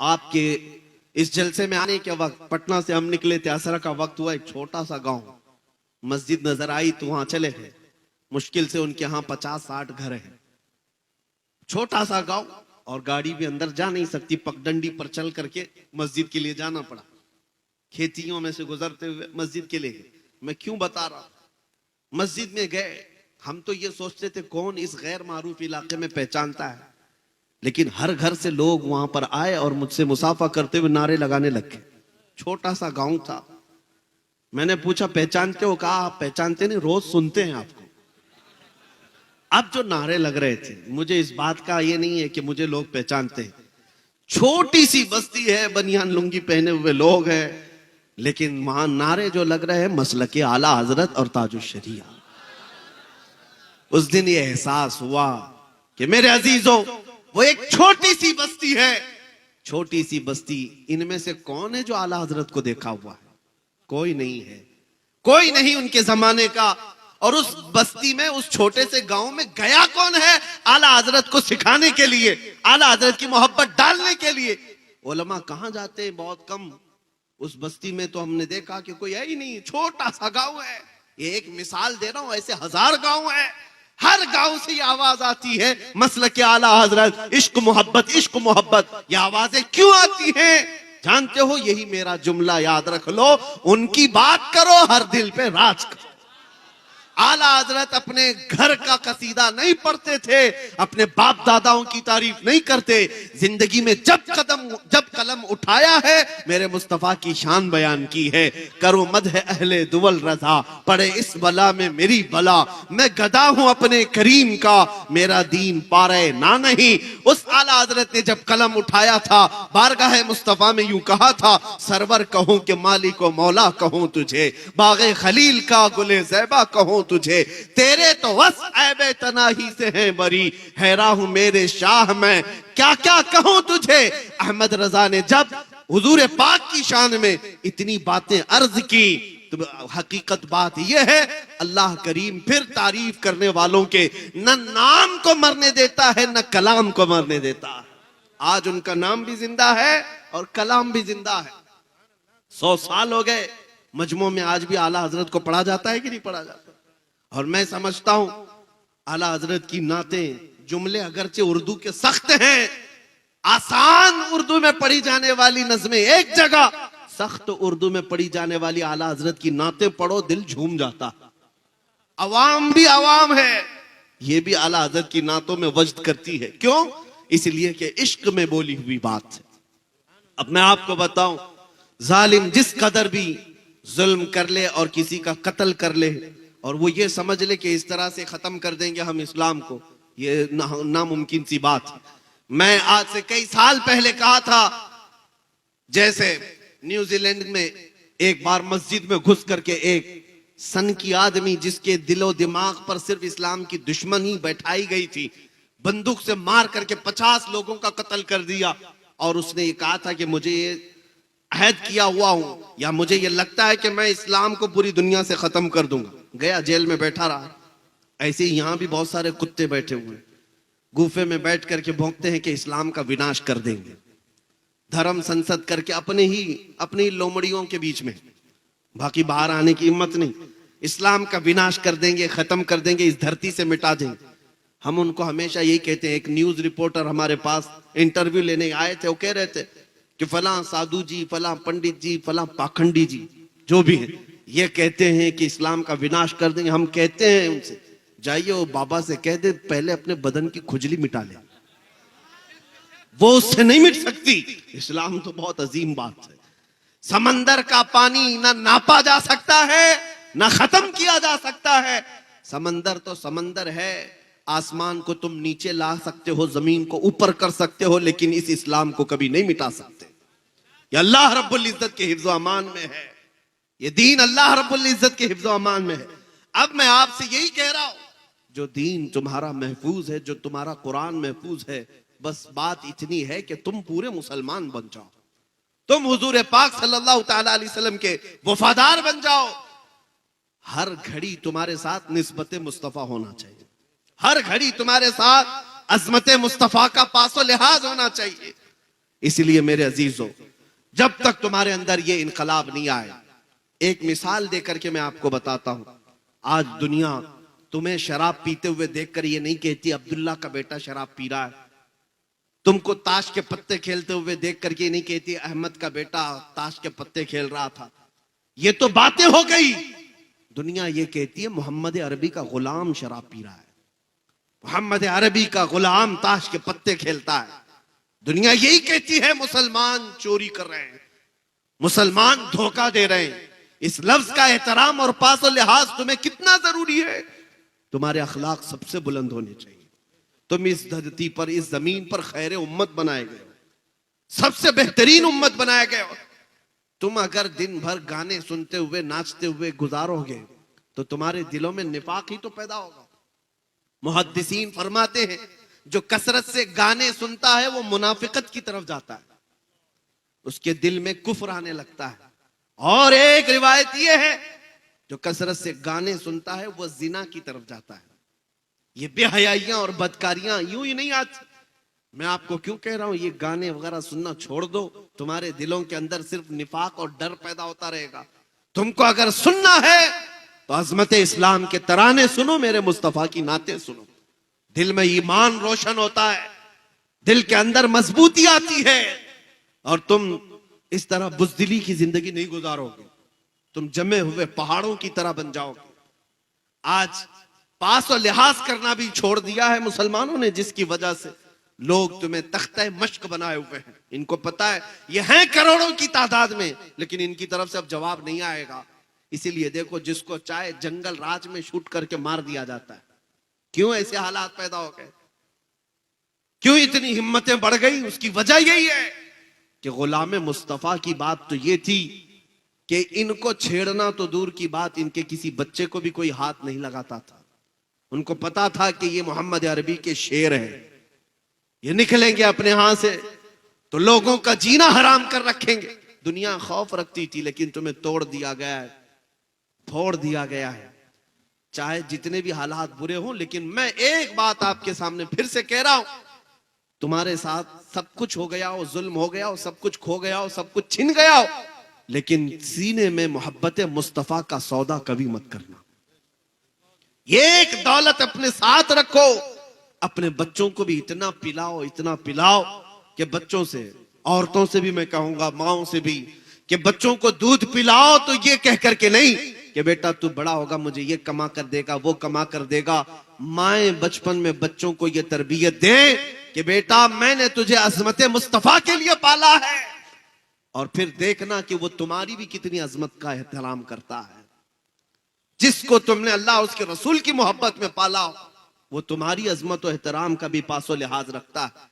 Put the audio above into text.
आपके इस जलसे में आने के वक्त पटना से हम निकले थे, असर का वक्त हुआ, एक छोटा सा गांव मस्जिद नजर आई तो वहां चले गए। मुश्किल से उनके यहाँ 50-60 घर हैं, छोटा सा गांव, और गाड़ी भी अंदर जा नहीं सकती, पगडंडी पर चल करके मस्जिद के लिए जाना पड़ा। खेतियों में से गुजरते हुए मस्जिद के लिए गए। मैं क्यों बता रहा, मस्जिद में गए, हम तो ये सोचते थे कौन इस गैर मारूफ इलाके में पहचानता है, लेकिन हर घर से लोग वहां पर आए और मुझसे मुसाफा करते हुए नारे लगाने लग गए। छोटा सा गांव था। मैंने पूछा पहचानते हो? कहा आप पहचानते नहीं, रोज सुनते हैं आपको। अब जो नारे लग रहे थे, मुझे इस बात का ये नहीं है कि मुझे लोग पहचानते हैं। छोटी सी बस्ती है, बनियान लुंगी पहने हुए लोग हैं, लेकिन वहां नारे जो लग रहे हैं मसलके आला हजरत और ताजुल शरिया। उस दिन ये एहसास हुआ कि मेरे अजीजों, वो एक छोटी सी बस्ती है, छोटी सी बस्ती, इनमें से कौन है जो आला हजरत को देखा हुआ है? कोई नहीं है, कोई नहीं उनके जमाने का। और उस बस्ती में, उस छोटे से गांव में गया कौन है आला हजरत को सिखाने के लिए, आला हजरत की मोहब्बत डालने के लिए? उलमा कहां जाते हैं? बहुत कम। उस बस्ती में तो हमने देखा कि कोई है ही नहीं, छोटा सा गांव है। ये एक मिसाल दे रहा हूं, ऐसे 1000 गांव है, हर गांव से ये आवाज आती है, मसलक आला हजरत, इश्क मोहब्बत, इश्क मोहब्बत। ये आवाजें क्यों आती हैं? जानते हो, यही मेरा जुमला याद रख लो, उनकी बात करो, हर दिल पे राज करो। आला हजरत अपने घर का कसीदा नहीं पढ़ते थे, अपने बाप दादाओं की तारीफ नहीं करते। जिंदगी में जब कलम उठाया है, मेरे मुस्तफा की शान बयान की है। करो मदह अहले दुवल रजा, पड़े इस बला में मेरी बला। मैं गदा हूं अपने करीम का, मेरा दीन पारे ना नहीं। उस आला हजरत ने जब कलम उठाया था, बारगाह मुस्तफा में यूं कहा था, सरवर कहूं कि मालिक व मौला कहूं तुझे, बागे खलील का गुले ज़ैबा कहूं तुझे, तेरे तो वस ऐबे तनाही से हैं बरी, हैरा हूं मेरे शाह मैं क्या क्या कहूं तुझे। अहमद रजा ने जब हुजूर पाक की शान में इतनी बातें अर्ज की, तो हकीकत बात यह है, अल्लाह करीम फिर तारीफ करने वालों के न नाम को मरने देता है, न कलाम को मरने देता है। आज उनका नाम भी जिंदा है और कलाम भी जिंदा है। 100 साल हो गए, मजमू में आज भी आला हजरत को पढ़ा जाता है कि नहीं पढ़ा जाता? और मैं समझता हूं आला हजरत की नातें, जुमले अगरचे उर्दू के सख्त हैं, आसान उर्दू में पढ़ी जाने वाली नज़में एक जगह, सख्त उर्दू में पढ़ी जाने वाली आला हजरत की नातें पढ़ो, दिल झूम जाता। अवाम भी अवाम है, ये भी आला हजरत की नातों में वजद करती है। क्यों? इसलिए कि इश्क में बोली हुई बात है। अब मैं आपको बताऊं, जालिम जिस कदर भी जुल्म कर ले और किसी का कत्ल कर ले, और वो ये समझ ले कि इस तरह से खत्म कर देंगे हम इस्लाम को, ये नामुमकिन सी बात है। मैं आज से कई साल पहले कहा था, जैसे न्यूजीलैंड में एक बार मस्जिद में घुस करके एक सन की आदमी, जिसके दिलो दिमाग पर सिर्फ इस्लाम की दुश्मनी बैठाई गई थी, बंदूक से मार करके 50 लोगों का कत्ल कर दिया। और उसने ये कहा था कि मुझे ये अहद किया हुआ हूं, या मुझे ये लगता है कि मैं इस्लाम को पूरी दुनिया से खत्म कर दूंगा। गया, जेल में बैठा रहा। ऐसे ही यहां भी बहुत सारे कुत्ते बैठे हुए हैं, गुफे में बैठ करके भौंकते हैं कि इस्लाम का विनाश कर देंगे, धर्म संसद करके अपनी लोमड़ियों के बीच में, बाकी बाहर आने की हिम्मत नहीं। इस्लाम का विनाश कर देंगे, खत्म कर देंगे, इस धरती से मिटा देंगे। हम उनको हमेशा यही कहते हैं। एक न्यूज रिपोर्टर हमारे पास इंटरव्यू लेने आए थे, वो कह रहे थे कि फलां साधु जी, फलां पंडित जी, फलां पाखंडी जी, जो भी है, ये कहते हैं कि इस्लाम का विनाश कर देंगे। हम कहते हैं उनसे, जाइए वो बाबा से कह दे पहले अपने बदन की खुजली मिटा ले, वो उससे नहीं मिट सकती। इस्लाम तो बहुत अजीम बात है। समंदर का पानी ना नापा जा सकता है, ना खत्म किया जा सकता है। समंदर तो समंदर है, आसमान को तुम नीचे ला सकते हो, जमीन को ऊपर कर सकते हो, लेकिन इस इस्लाम को कभी नहीं मिटा सकते। ये अल्लाह रब्बुल इज्जत के हिफ्ज़ अमान में है, ये दीन अल्लाह रब्बुल इज्जत के हिफ्ज़ अमान में है। अब मैं आपसे यही कह रहा हूं, जो दीन तुम्हारा महफूज है, जो तुम्हारा कुरान महफूज है, बस बात इतनी है कि तुम पूरे मुसलमान बन जाओ, तुम हुजूर पाक सल्लल्लाहु तआला अलैहि वसल्लम के वफादार बन जाओ। हर घड़ी तुम्हारे साथ निस्बत मुस्तफा होना चाहिए, हर घड़ी तुम्हारे साथ अजमत मुस्तफा का पासो लिहाज होना चाहिए। इसलिए मेरे अजीजों, जब तक तुम्हारे अंदर ये इनकलाब नहीं आए, एक मिसाल देकर के मैं आपको बताता हूं। आज दुनिया तुम्हें शराब पीते हुए देखकर ये नहीं कहती अब्दुल्ला का बेटा शराब पी रहा है। तुमको ताश के पत्ते खेलते हुए देख करके नहीं कहती अहमद का बेटा ताश के पत्ते खेल रहा था। ये तो बातें हो गई। दुनिया ये कहती है मोहम्मद अरबी का गुलाम शराब पी रहा है, मोहम्मद अरबी का गुलाम ताश के पत्ते खेलता है। दुनिया यही कहती है मुसलमान चोरी कर रहे हैं, मुसलमान धोखा दे रहे हैं। इस लफ्ज का एहतराम और पास और लिहाज तुम्हें कितना जरूरी है। तुम्हारे अखलाक सबसे बुलंद होने चाहिए। तुम इस धरती पर, इस जमीन पर खैर उम्मत बनाए गए हो, सबसे बेहतरीन उम्मत बनाए गए हो। तुम अगर दिन भर गाने सुनते हुए नाचते हुए गुजारोगे तो तुम्हारे दिलों में निफाक ही तो पैदा होगा। मुहद्दिसीन फरमाते हैं जो कसरत से गाने सुनता है वो मुनाफिकत की तरफ जाता है, उसके दिल में कुफ्र आने लगता है। और एक रिवायत ये है जो कसरत से गाने सुनता है वो जिना की तरफ जाता है। ये बेहयाइयां और बदकारियां यूं ही नहीं आती। मैं आपको क्यों कह रहा हूं ये गाने वगैरह सुनना छोड़ दो, तुम्हारे दिलों के अंदर सिर्फ निफाक और डर पैदा होता रहेगा। तुमको अगर सुनना है तो अजमत इस्लाम के तराने सुनो, मेरे मुस्तफा की नाते सुनो। दिल में ईमान रोशन होता है, दिल के अंदर मजबूती आती है और तुम इस तरह बुजदिली की जिंदगी नहीं गुजारोगे। तुम जमे हुए पहाड़ों की तरह बन जाओगे। आज पास और लिहाज करना भी छोड़ दिया है मुसलमानों ने, जिसकी वजह से लोग तुम्हें तख्ते मश्क बनाए हुए हैं। इनको पता है ये हैं करोड़ों की तादाद में, लेकिन इनकी तरफ से अब जवाब नहीं आएगा। इसीलिए देखो जिसको चाहे जंगल राज में शूट करके मार दिया जाता है। क्यों ऐसे हालात पैदा हो गए, क्यों इतनी हिम्मतें बढ़ गई? उसकी वजह यही है कि गुलाम मुस्तफा की बात तो ये थी कि इनको छेड़ना तो दूर की बात, इनके किसी बच्चे को भी कोई हाथ नहीं लगाता था। उनको पता था कि ये मोहम्मद अरबी के शेर है, ये निकलेंगे अपने हाथ से तो लोगों का जीना हराम कर रखेंगे। दुनिया खौफ रखती थी, लेकिन तुम्हें तोड़ दिया गया है, फोड़ दिया गया है। चाहे जितने भी हालात बुरे हों, लेकिन मैं एक बात आपके सामने फिर से कह रहा हूं, तुम्हारे साथ सब कुछ हो गया हो, जुल्म हो गया हो, सब कुछ खो गया हो, सब कुछ छिन गया हो, लेकिन सीने में मोहब्बत मुस्तफा का सौदा कभी मत करना। ये एक दौलत अपने साथ रखो। अपने बच्चों को भी इतना पिलाओ, इतना पिलाओ कि बच्चों से, औरतों से भी मैं कहूंगा, माओ से भी, कि बच्चों को दूध पिलाओ तो ये कह करके नहीं कि बेटा तू बड़ा होगा मुझे ये कमा कर देगा, वो कमा कर देगा। माएं बचपन में बच्चों को ये तरबियत दें कि बेटा मैंने तुझे अजमत मुस्तफा के लिए पाला है, और फिर देखना कि वो तुम्हारी भी कितनी अजमत का एहतराम करता है। जिसको तुमने अल्लाह उसके रसूल की मोहब्बत में पाला वो तुम्हारी अजमत और एहतराम का भी पासो लिहाज रखता है।